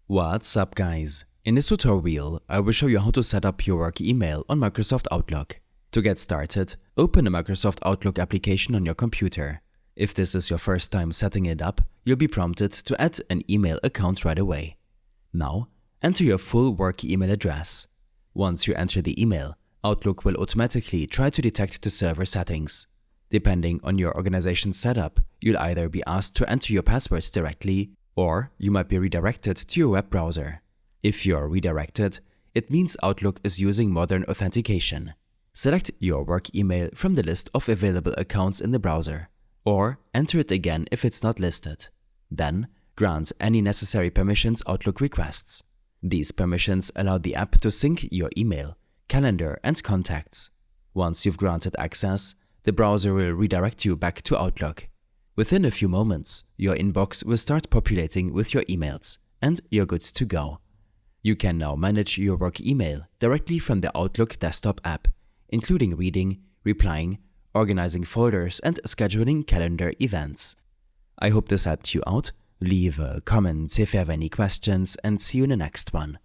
What's up, guys? In this tutorial, I will show you how to set up your work email on Microsoft Outlook. To get started, open the Microsoft Outlook application on your computer. If this is your first time setting it up, you'll be prompted to add an email account right away. Now, enter your full work email address. Once you enter the email, Outlook will automatically try to detect the server settings. Depending on your organization's setup, you'll either be asked to enter your passwords directly, or you might be redirected to your web browser. If you are redirected, it means Outlook is using modern authentication. Select your work email from the list of available accounts in the browser, or enter it again if it's not listed. Then, grant any necessary permissions Outlook requests. These permissions allow the app to sync your email, calendar, and contacts. Once you've granted access, the browser will redirect you back to Outlook. Within a few moments, your inbox will start populating with your emails, and you're good to go. You can now manage your work email directly from the Outlook desktop app, including reading, replying, organizing folders, and scheduling calendar events. I hope this helped you out. Leave a comment if you have any questions, and see you in the next one.